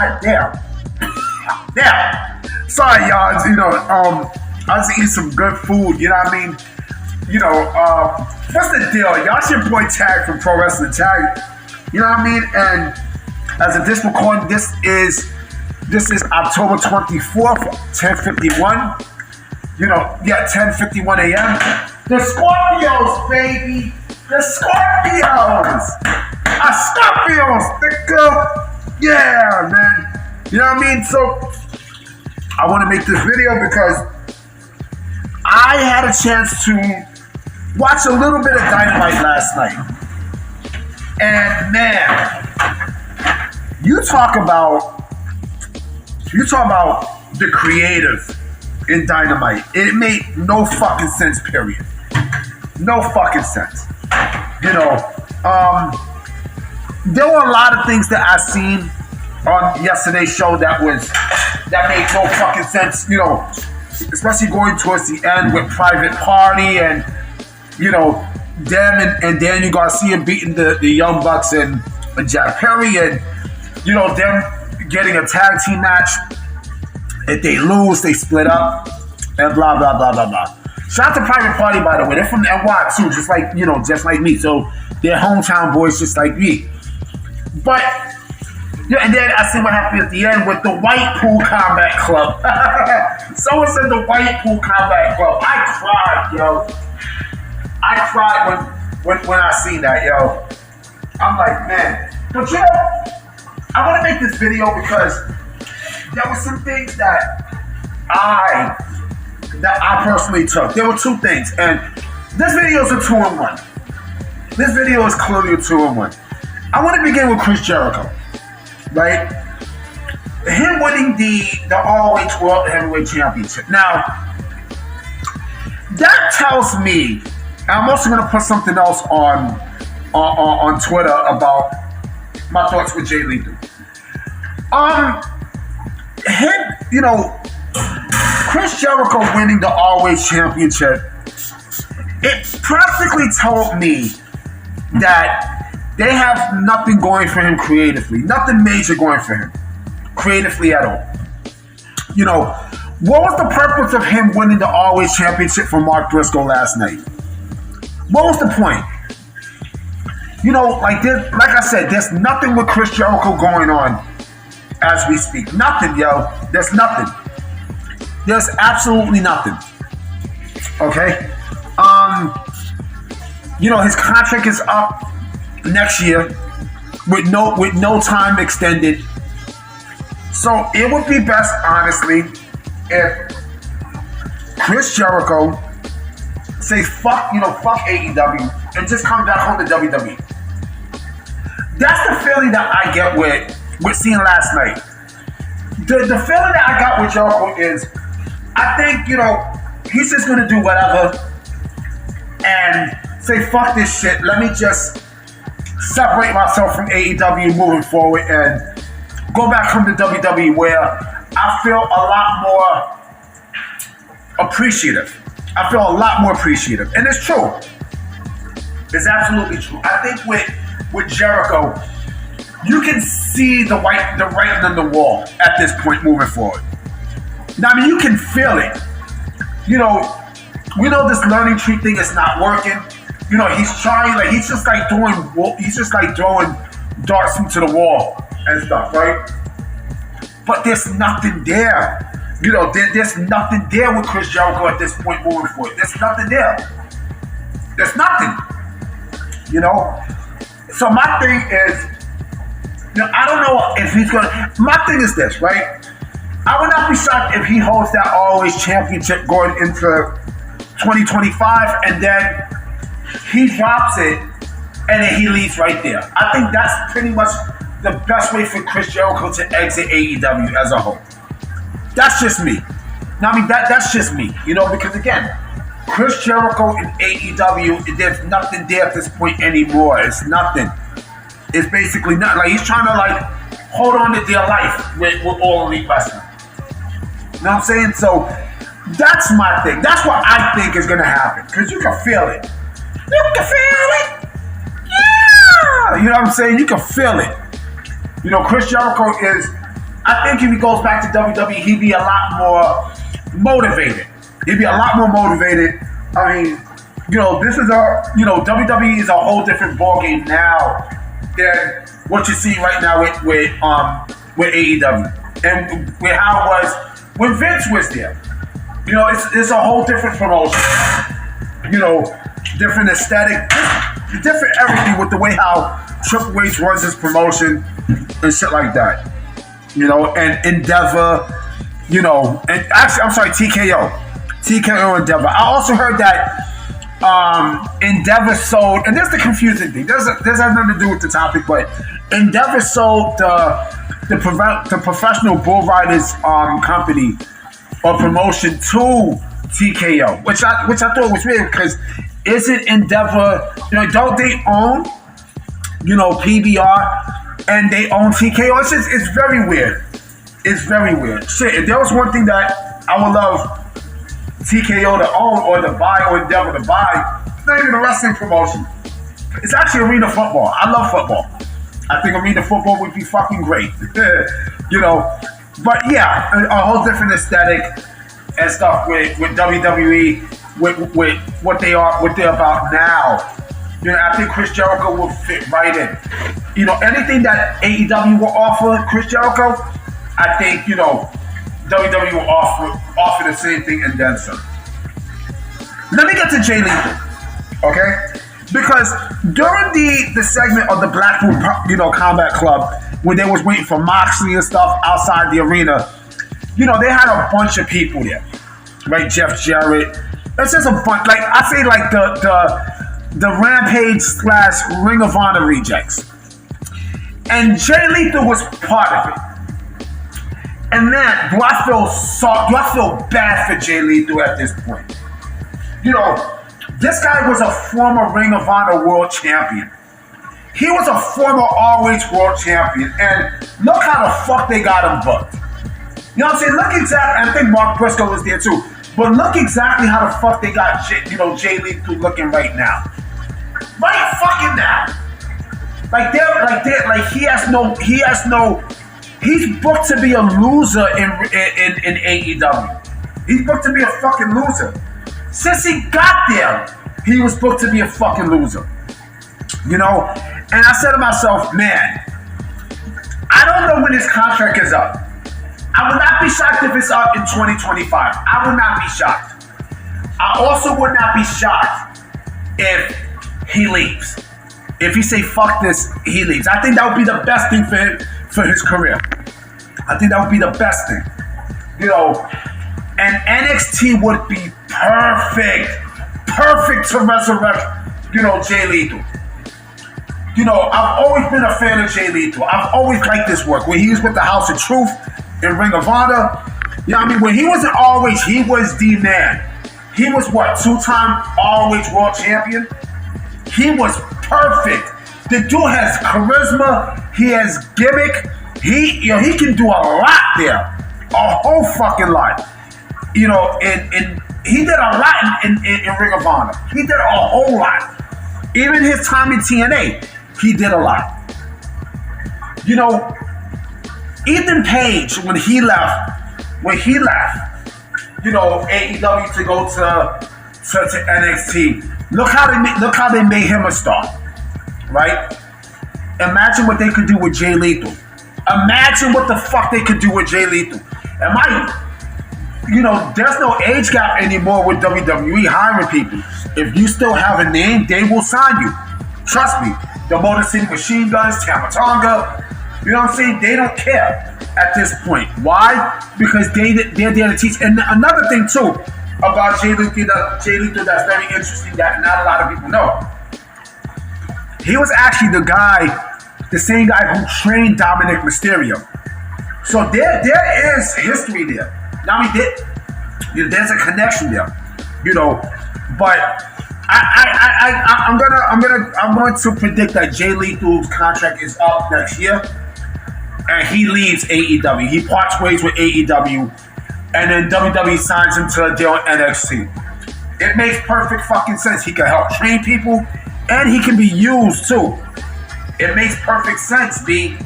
God damn. Damn. Sorry, y'all. I was eating some good food. You know what I mean? What's the deal? Y'all it's your boy Tag from Pro Wrestling Tag. You know what I mean? And as of this recording, this is October 24th, 10:51. 10:51 a.m. The Scorpios, baby. The Scorpios. Scorpios, nigga. Yeah, man. You know what I mean? So, I want to make this video because I had a chance to watch a little bit of Dynamite last night. And, man, you talk about the creative in Dynamite. It made no fucking sense, period. No fucking sense. There were a lot of things that I seen on yesterday's show that made no fucking sense, especially going towards the end with Private Party and, them and Daniel Garcia beating the Young Bucks and Jack Perry and, them getting a tag team match. If they lose, they split up and blah, blah, blah, blah, blah. Shout out to Private Party, by the way. They're from NY too, just like me. So they're hometown boys just like me. But, and then I see what happened at the end with the White Pool Combat Club. Someone said the White Pool Combat Club. I cried, yo. I cried when I seen that, yo. I'm like, man. But I want to make this video because there were some things that I personally took. There were two things, and this video is a 2-in-1. This video is clearly a 2-in-1. I want to begin with Chris Jericho, right? Him winning the ROH World Heavyweight Championship. Now, that tells me, and I'm also going to put something else on Twitter about my thoughts with Jay Lethal. Chris Jericho winning the ROH Championship, it practically told me that they have nothing going for him creatively. Nothing major going for him creatively at all. What was the purpose of him winning the ROH Championship from Mark Briscoe last night? What was the point? Like I said, there's nothing with Chris Jericho going on as we speak. Nothing, yo. There's nothing. There's absolutely nothing. Okay? His contract is up next year with no time extended. So it would be best, honestly, if Chris Jericho say fuck AEW and just come back home to WWE. That's the feeling that I get with seeing last night. The feeling that I got with Jericho is, I think, he's just gonna do whatever and say fuck this shit. Let me just separate myself from AEW moving forward and go back home to WWE where I feel a lot more appreciative. I feel a lot more appreciative. And it's true. It's absolutely true. I think with Jericho, you can see the writing on the wall at this point moving forward. Now, I mean, you can feel it. We know this learning tree thing is not working. He's trying, he's just throwing darts into the wall and stuff, right? But there's nothing there. There's nothing there with Chris Jericho at this point moving forward. There's nothing there. There's nothing. So my thing is, I don't know if he's gonna. My thing is this, right? I would not be shocked if he holds that ROH Championship going into 2025, and then he drops it, and then he leaves right there. I think that's pretty much the best way for Chris Jericho to exit AEW as a whole. That's just me. Now, I mean, that's just me, because again, Chris Jericho in AEW, there's nothing there at this point anymore. It's nothing. It's basically nothing. He's trying to hold on to their life with All Elite Wrestling. You know what I'm saying? So that's my thing. That's what I think is gonna happen. Because you can feel it. You can feel it. Yeah. You know what I'm saying? You can feel it. Chris Jericho I think if he goes back to WWE, he'd be a lot more motivated. He'd be a lot more motivated. I mean, this is WWE is a whole different ballgame now than what you see right now with AEW and with how it was when Vince was there. It's a whole different promotion. Different aesthetic, different everything with the way how Triple H runs his promotion and shit like that. And Endeavor, and actually, I'm sorry, TKO Endeavor. I also heard that Endeavor sold, and this is the confusing thing. This has nothing to do with the topic, but Endeavor sold the professional bull riders company or promotion to TKO, which I thought was weird because isn't Endeavor, don't they own, PBR and they own TKO? It's very weird. It's very weird. Shit, if there was one thing that I would love TKO to own or to buy or Endeavor to buy, it's not even a wrestling promotion. It's actually arena football. I love football. I think arena football would be fucking great. But yeah, a whole different aesthetic and stuff with WWE, with what they're about now. I think Chris Jericho will fit right in. Anything that AEW will offer Chris Jericho, I think, WWE will offer the same thing and then some. Let me get to Jay Lethal, okay? Because during the segment of the Blackpool, Combat Club, when they was waiting for Moxley and stuff outside the arena, they had a bunch of people there, right? Jeff Jarrett. It's just a bunch. Like I say, like the Rampage / Ring of Honor rejects, and Jay Lethal was part of it. And man, do I feel bad for Jay Lethal at this point? This guy was a former Ring of Honor World Champion. He was a former ROH World Champion, and look how the fuck they got him booked. You know what I'm saying? Look exactly. I think Mark Briscoe was there too, but look exactly how the fuck they got Jay Lethal looking right now. Right fucking now. He's booked to be a loser in AEW. He's booked to be a fucking loser. Since he got there, he was booked to be a fucking loser. And I said to myself, man, I don't know when his contract is up. I would not be shocked if it's up in 2025. I would not be shocked. I also would not be shocked if he leaves. If he say, fuck this, he leaves. I think that would be the best thing for him, for his career. I think that would be the best thing. And NXT would be perfect to resurrect, Jay Lethal. I've always been a fan of Jay Lethal. I've always liked this work. When he was with the House of Truth in Ring of Honor, when he wasn't always, he was the man. He was what, 2-time ROH World Champion? He was perfect. The dude has charisma. He has gimmick. He can do a lot there. A whole fucking lot. And he did a lot in Ring of Honor. He did a whole lot. Even his time in TNA, he did a lot. Ethan Page, when he left, AEW to go to NXT, look how they made him a star, right? Imagine what they could do with Jay Lethal. Imagine what the fuck they could do with Jay Lethal. There's no age gap anymore with WWE hiring people. If you still have a name, they will sign you. Trust me. The Motor City Machine Guns, Tamatonga, you know what I'm saying? They don't care at this point. Why? Because they're there to teach. And another thing too about Jay Lethal that's very interesting that not a lot of people know. He was actually the same guy who trained Dominic Mysterio. So there is history there. There's a connection there, But I'm going to predict that Jay Lethal's contract is up next year, and he leaves AEW. He parts ways with AEW, and then WWE signs him to a deal in NXT. It makes perfect fucking sense. He can help train people, and he can be used too. It makes perfect sense, B.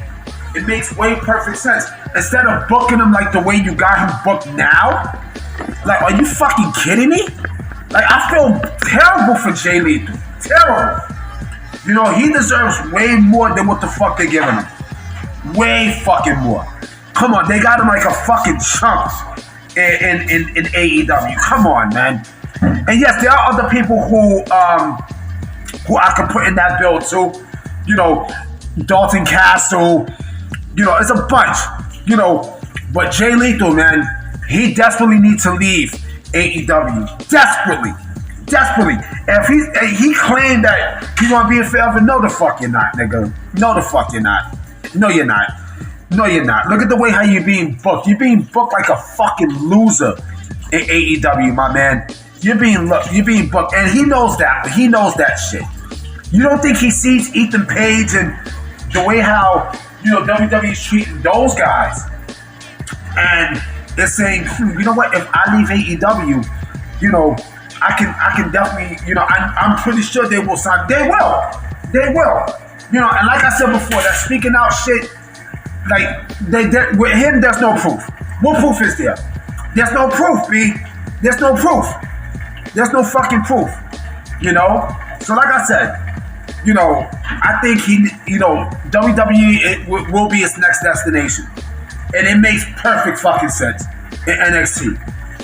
It makes way perfect sense. Instead of booking him like the way you got him booked now, like, are you fucking kidding me? Like, I feel terrible for Jay Lethal. Terrible. You know, he deserves way more than what the fuck they're giving him. Way fucking more. Come on, they got him like a fucking chump in AEW. Come on, man. And yes, there are other people who I could put in that bill too. You know, Dalton Castle. You know, it's a bunch. You know, but Jay Lethal, man, he desperately needs to leave AEW. Desperately. If he claimed that he gonna be here forever, no the fuck you're not, nigga. No the fuck you're not. No you're not. No you're not. Look at the way how you're being booked. You're being booked like a fucking loser in AEW, my man. You're being booked, and he knows that. He knows that shit. You don't think he sees Ethan Page and the way how, you know, WWE's treating those guys, and they're saying, you know what? If I leave AEW, you know, I can definitely, you know, I'm pretty sure they will sign. They will. You know, and like I said before, that speaking out shit, like with him, there's no proof. What proof is there? There's no proof, B. There's no proof. There's no fucking proof. You know. So like I said, you know, I think WWE will be his next destination, and it makes perfect fucking sense in NXT.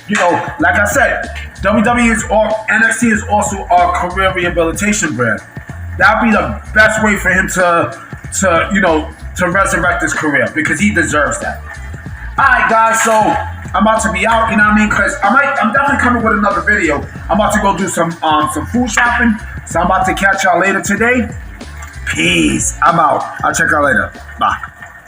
You know, like I said, NXT is also a career rehabilitation brand. That'd be the best way for him to resurrect his career, because he deserves that. Alright guys, so I'm about to be out, you know what I mean? Because I'm definitely coming with another video. I'm about to go do some food shopping. So I'm about to catch y'all later today. Peace. I'm out. I'll check y'all later. Bye.